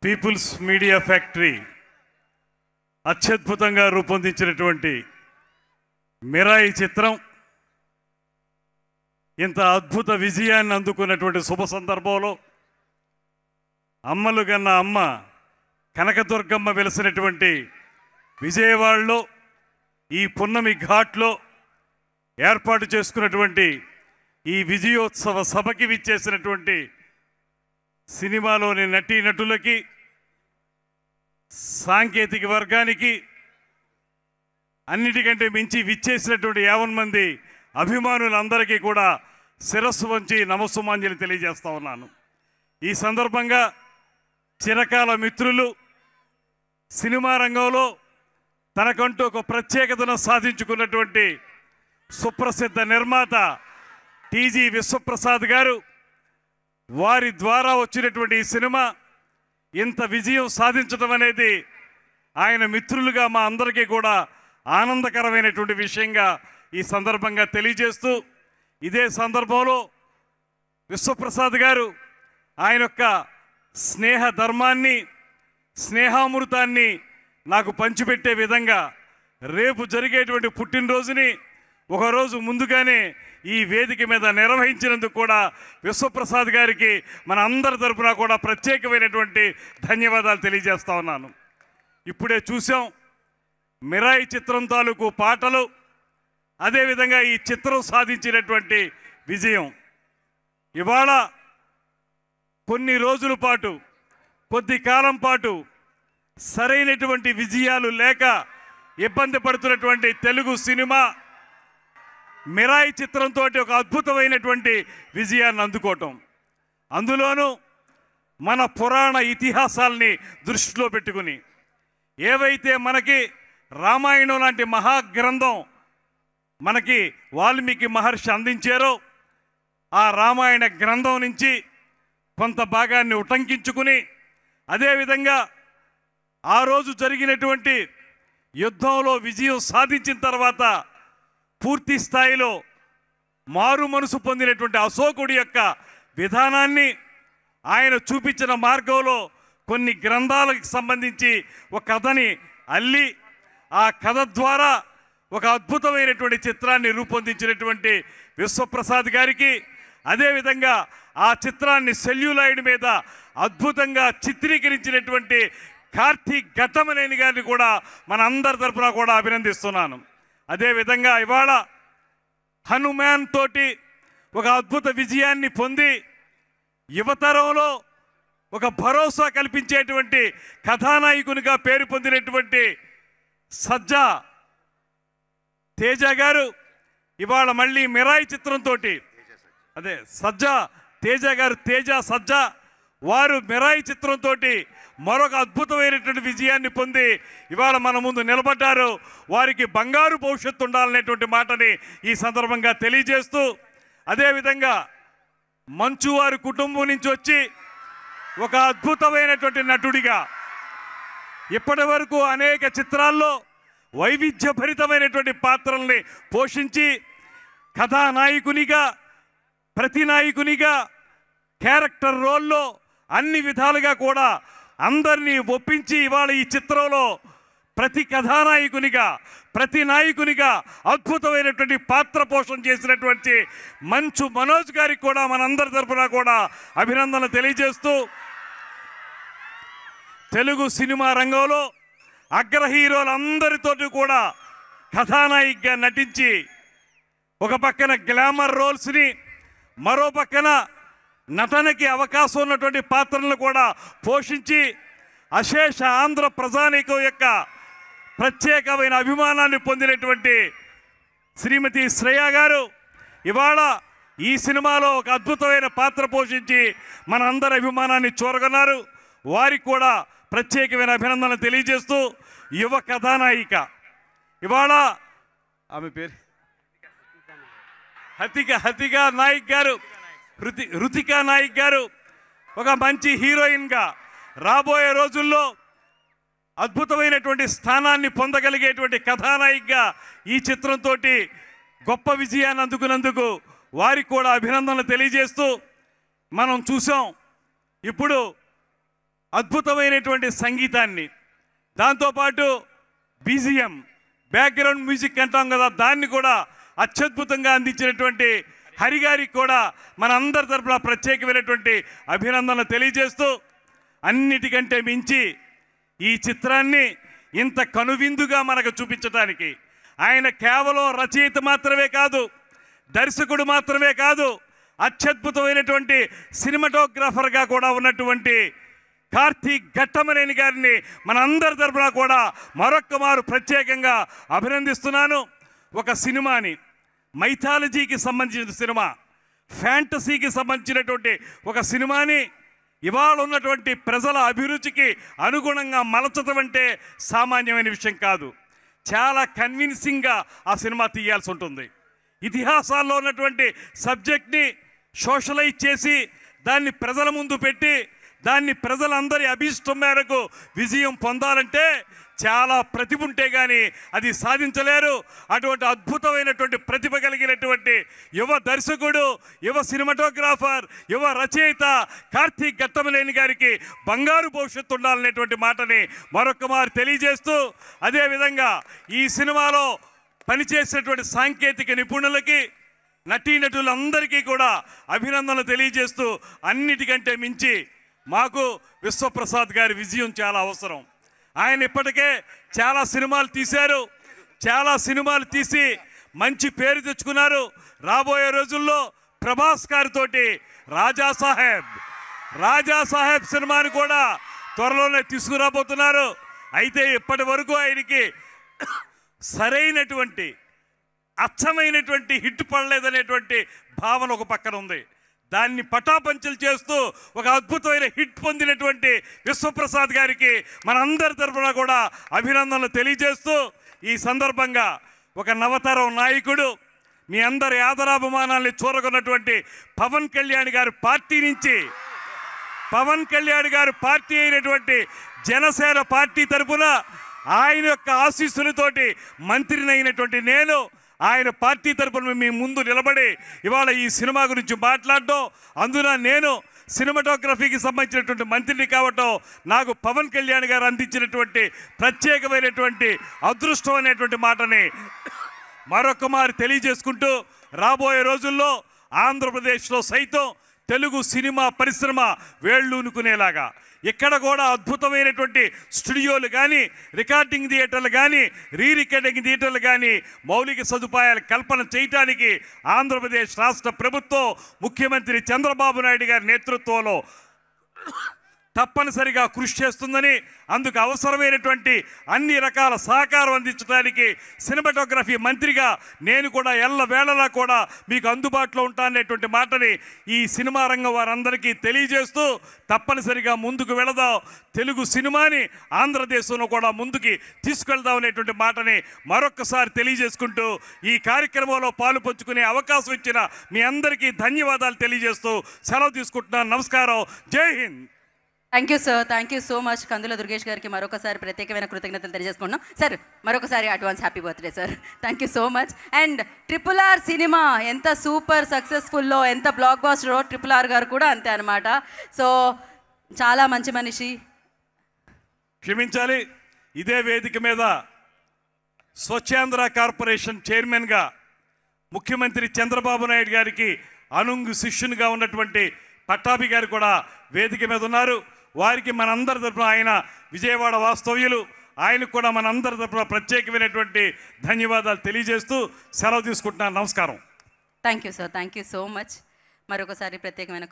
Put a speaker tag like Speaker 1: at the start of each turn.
Speaker 1: Peoples media factory అత్యద్భుతంగా రూపొందించినటువంటి మిరాయి చిత్రం ఇంత అద్భుత విజయాన్ని అందుకున్నటువంటి శుభ సందర్భంలో అమ్మలు కన్న అమ్మ కనకదుర్గమ్మ వెలిసినటువంటి విజయవాడలో ఈ పున్నమి ఘాట్లో ఏర్పాటు చేసుకున్నటువంటి ఈ విజయోత్సవ సభకి విచ్చేసినటువంటి సినిమాలోని నటీనటులకి, సాంకేతిక వర్గానికి, అన్నిటికంటే మించి విచ్చేసినటువంటి 50 మంది అభిమానులందరికీ కూడా శిరస్సు వంచి నమస్సుమాంజలి తెలియజేస్తా ఉన్నాను. ఈ సందర్భంగా చిరకాల మిత్రులు, సినిమా రంగంలో తనకంటూ ఒక ప్రత్యేకతను సాధించుకున్నటువంటి సుప్రసిద్ధ నిర్మాత టీజీ విశ్వప్రసాద్ గారు, వారి ద్వారా వచ్చినటువంటి ఈ సినిమా ఇంత విజయం సాధించడం అనేది ఆయన మిత్రులుగా మా అందరికీ కూడా ఆనందకరమైనటువంటి విషయంగా ఈ సందర్భంగా తెలియజేస్తూ, ఇదే సందర్భంలో విశ్వప్రసాద్ గారు ఆయన యొక్క స్నేహ ధర్మాన్ని, స్నేహామృతాన్ని నాకు పంచిపెట్టే విధంగా రేపు జరిగేటువంటి పుట్టినరోజుని ఒకరోజు ముందుగానే ఈ వేదిక మీద నిర్వహించినందుకు కూడా విశ్వప్రసాద్ గారికి మన అందరి తరపున కూడా ప్రత్యేకమైనటువంటి ధన్యవాదాలు తెలియజేస్తా ఉన్నాను. ఇప్పుడే చూసాం మిరాయి చిత్రం తాలూకు పాటలు, అదేవిధంగా ఈ చిత్రం సాధించినటువంటి విజయం. ఇవాళ కొన్ని రోజుల పాటు, కొద్ది కాలం పాటు సరైనటువంటి విజయాలు లేక ఇబ్బంది పడుతున్నటువంటి తెలుగు సినిమా మిరాయి చిత్రంతో ఒక అద్భుతమైనటువంటి విజయాన్ని అందుకోవటం, అందులోనూ మన పురాణ ఇతిహాసాలని దృష్టిలో పెట్టుకుని ఏవైతే మనకి రామాయణం లాంటి మహాగ్రంథం మనకి వాల్మీకి మహర్షి అందించారో, ఆ రామాయణ గ్రంథం నుంచి కొంత భాగాన్ని ఉటంకించుకుని, అదేవిధంగా ఆ రోజు జరిగినటువంటి యుద్ధంలో విజయం సాధించిన తర్వాత పూర్తి స్థాయిలో మారు మనసు పొందినటువంటి అశోకుడి యొక్క విధానాన్ని, ఆయన చూపించిన మార్గంలో కొన్ని గ్రంథాలకు సంబంధించి ఒక కథని అల్లి, ఆ కథ ద్వారా ఒక అద్భుతమైనటువంటి చిత్రాన్ని రూపొందించినటువంటి విశ్వప్రసాద్ గారికి, అదేవిధంగా ఆ చిత్రాన్ని సెల్యులాయిడ్ మీద అద్భుతంగా చిత్రీకరించినటువంటి కార్తీక్ ఘట్టమనేని గారిని కూడా మన అందరి తరపున కూడా అభినందిస్తున్నాను. అదేవిధంగా ఇవాళ హనుమాన్ తోటి ఒక అద్భుత విజయాన్ని పొంది యువతరంలో ఒక భరోసా కల్పించేటువంటి కథానాయకునిగా పేరు పొందినటువంటి సజ్జా తేజ గారు ఇవాళ మళ్ళీ మిరాయి చిత్రంతో, అదే సజ్జా తేజ గారు, తేజ సజ్జా వారు మిరాయి చిత్రంతో మరొక అద్భుతమైనటువంటి విజయాన్ని పొంది ఇవాళ మన ముందు నిలబడ్డారు. వారికి బంగారు భవిష్యత్తు ఉండాలనేటువంటి మాటని ఈ సందర్భంగా తెలియజేస్తూ, అదేవిధంగా మంచు వారి కుటుంబం నుంచి వచ్చి ఒక అద్భుతమైనటువంటి నటుడిగా ఇప్పటి వరకు అనేక చిత్రాల్లో వైవిధ్యభరితమైనటువంటి పాత్రల్ని పోషించి కథానాయకునిగా, ప్రతినాయకునిగా, క్యారెక్టర్ రోల్లో అన్ని విధాలుగా కూడా అందరినీ ఒప్పించి ఇవాళ ఈ చిత్రంలో ప్రతి కథానాయకునిగా, ప్రతి నాయకునిగా అద్భుతమైనటువంటి పాత్ర పోషణ చేసినటువంటి మంచు మనోజ్ గారికి కూడా మనందరి తరఫున కూడా అభినందనలు తెలియజేస్తూ, తెలుగు సినిమా రంగంలో అగ్ర హీరోలందరితోటి కూడా కథానాయికగా నటించి ఒక పక్కన గ్లామర్ రోల్స్ని, మరో పక్కన నటనకి అవకాశం ఉన్నటువంటి పాత్రలను కూడా పోషించి అశేష ఆంధ్ర ప్రజానీకం యొక్క ప్రత్యేకమైన అభిమానాన్ని పొందినటువంటి శ్రీమతి శ్రేయ గారు ఇవాళ ఈ సినిమాలో ఒక అద్భుతమైన పాత్ర పోషించి మన అందరి అభిమానాన్ని చూరగొన్నారు. వారికి కూడా ప్రత్యేకమైన అభినందనలు తెలియజేస్తూ, యువ కథానాయిక ఇవాళ ఆమె పేరు హతికా నాయక్ గారు, రుతికా నాయక్ గారు ఒక మంచి హీరోయిన్గా రాబోయే రోజుల్లో అద్భుతమైనటువంటి స్థానాన్ని పొందగలిగేటువంటి కథానాయికగా ఈ చిత్రంతో గొప్ప విజయాన్ని అందుకున్నందుకు వారికి కూడా అభినందనలు తెలియజేస్తూ, మనం చూసాం ఇప్పుడు అద్భుతమైనటువంటి సంగీతాన్ని, దాంతోపాటు బీజిఎం బ్యాక్గ్రౌండ్ మ్యూజిక్ అంటాం కదా, దాన్ని కూడా అత్యద్భుతంగా అందించినటువంటి హరిగారికి కూడా మన అందరి తరపున ప్రత్యేకమైనటువంటి అభినందనలు తెలియజేస్తూ, అన్నిటికంటే మించి ఈ చిత్రాన్ని ఇంత కనువిందుగా మనకు చూపించడానికి ఆయన కేవలం రచయిత మాత్రమే కాదు, దర్శకుడు మాత్రమే కాదు, అత్యద్భుతమైనటువంటి సినిమాటోగ్రాఫర్గా కూడా ఉన్నటువంటి కార్తీక్ ఘట్టమనేని గారిని మన అందరి తరపున కూడా మరొక్క మారు ప్రత్యేకంగా అభినందిస్తున్నాను. ఒక సినిమాని, మైథాలజీకి సంబంధించిన సినిమా, ఫ్యాంటసీకి సంబంధించినటువంటి ఒక సినిమాని ఇవాళ ఉన్నటువంటి ప్రజల అభిరుచికి అనుగుణంగా మలచడం అంటే సామాన్యమైన విషయం కాదు. చాలా కన్విన్సింగ్గా ఆ సినిమా తీయాల్సి ఉంటుంది. ఇతిహాసాల్లో ఉన్నటువంటి సబ్జెక్ట్ని సోషలైజ్ చేసి దాన్ని ప్రజల ముందు పెట్టి దాన్ని ప్రజలందరి అభిష్టం మేరకు విజయం పొందాలంటే చాలా ప్రతిభ ఉంటే కానీ అది సాధించలేరు. అటువంటి అద్భుతమైనటువంటి ప్రతిభ కలిగినటువంటి యువ దర్శకుడు, యువ సినిమాటోగ్రాఫర్, యువ రచయిత కార్తీక్ ఘట్టమనేని గారికి బంగారు భవిష్యత్తు ఉండాలనేటువంటి మాటని మరొక మారు తెలియజేస్తూ, అదేవిధంగా ఈ సినిమాలో పనిచేసినటువంటి సాంకేతిక నిపుణులకి, నటీనటులందరికీ కూడా అభినందనలు తెలియజేస్తూ, అన్నిటికంటే మించి మాకు విశ్వప్రసాద్ గారి విజయం చాలా అవసరం. ఆయన ఇప్పటికే చాలా సినిమాలు తీశారు, చాలా సినిమాలు తీసి మంచి పేరు తెచ్చుకున్నారు. రాబోయే రోజుల్లో ప్రభాస్ గారితోటి రాజా సాహెబ్ సినిమాని కూడా త్వరలోనే తీసుకురాబోతున్నారు. అయితే ఇప్పటి వరకు ఆయనకి సరైనటువంటి అచ్చమైనటువంటి హిట్ పడలేదనేటువంటి భావన ఒక పక్కన ఉంది. దాన్ని పటాపంచలు చేస్తూ ఒక అద్భుతమైన హిట్ పొందినటువంటి విశ్వప్రసాద్ గారికి మనందరి తరఫున కూడా అభినందనలు తెలియజేస్తూ, ఈ సందర్భంగా ఒక నవతరం నాయకుడు, మీ అందరి ఆదరాభిమానాల్ని చూరగొన్నటువంటి పవన్ కళ్యాణ్ గారి పార్టీ నుంచి, పవన్ కళ్యాణ్ గారి పార్టీ అయినటువంటి జనసేన పార్టీ తరఫున ఆయన యొక్క ఆశీస్సులతోటి మంత్రినైనటువంటి నేను ఆయన పార్టీ తరపున మీ ముందు నిలబడి ఇవాళ ఈ సినిమా గురించి మాట్లాడడం, అందున నేను సినిమాటోగ్రఫీకి సంబంధించినటువంటి మంత్రిని కావటం నాకు పవన్ కళ్యాణ్ గారు అందించినటువంటి ప్రత్యేకమైనటువంటి అదృష్టం అనేటువంటి మాటని మరొక మారు తెలియజేసుకుంటూ, రాబోయే రోజుల్లో ఆంధ్రప్రదేశ్లో సైతం తెలుగు సినిమా పరిశ్రమ వేళ్ళూనుకునేలాగా ఇక్కడ కూడా అద్భుతమైనటువంటి స్టూడియోలు కానీ, రికార్డింగ్ థియేటర్లు కానీ, రికార్డింగ్ థియేటర్లు కానీ మౌలిక సదుపాయాలు కల్పన చేయడానికి ఆంధ్రప్రదేశ్ రాష్ట్ర ప్రభుత్వం ముఖ్యమంత్రి చంద్రబాబు నాయుడు గారి నేతృత్వంలో తప్పనిసరిగా కృషి చేస్తుందని, అందుకు అవసరమైనటువంటి అన్ని రకాల సహకారం అందించడానికి సినిమాటోగ్రఫీ మంత్రిగా నేను కూడా ఎల్లవేళలా కూడా మీకు అందుబాటులో ఉంటాననేటువంటి మాటని ఈ సినిమా రంగం వారందరికీ తెలియజేస్తూ, తప్పనిసరిగా ముందుకు వెళదాం, తెలుగు సినిమాని ఆంధ్రదేశంలో కూడా ముందుకి తీసుకెళ్దాం అనేటువంటి మాటని మరొక్కసారి తెలియజేసుకుంటూ, ఈ కార్యక్రమంలో పాలు పంచుకునే అవకాశం ఇచ్చిన మీ అందరికీ ధన్యవాదాలు తెలియజేస్తూ సెలవు తీసుకుంటున్నాను. నమస్కారం. జై హింద్.
Speaker 2: Thank you sir, thank you so much. Kandula Durgesh గారికి మరొకసారి ప్రత్యేకమైన కృతజ్ఞతలు తెలియజేసుకుంటున్నాం. సార్ మరొకసారి advance happy birthday sir. Thank you so much. And RRR cinema ఎంత సూపర్ సక్సెస్ఫుల్లో, ఎంత బ్లాక్ బాస్టరో RRR గారు కూడా అంతే అనమాట. సో చాలా మంచి మనిషి.
Speaker 1: క్షమించాలి, ఇదే వేదిక మీద స్వచ్ఛాంధ్ర కార్పొరేషన్ చైర్మన్గా ముఖ్యమంత్రి చంద్రబాబు నాయుడు గారికి అనుంగు శిష్యునిగా ఉన్నటువంటి పట్టాభి గారు కూడా వేదిక మీద ఉన్నారు. వారికి మనందరి తరపున, ఆయన విజయవాడ వాస్తవ్యులు, ఆయనకు కూడా మనందరి తరపున ప్రత్యేకమైనటువంటి ధన్యవాదాలు తెలియజేస్తూ సెలవు తీసుకుంటున్నాను. నమస్కారం.
Speaker 2: Thank you sir, thank you so much. మరొకసారి ప్రత్యేకమైన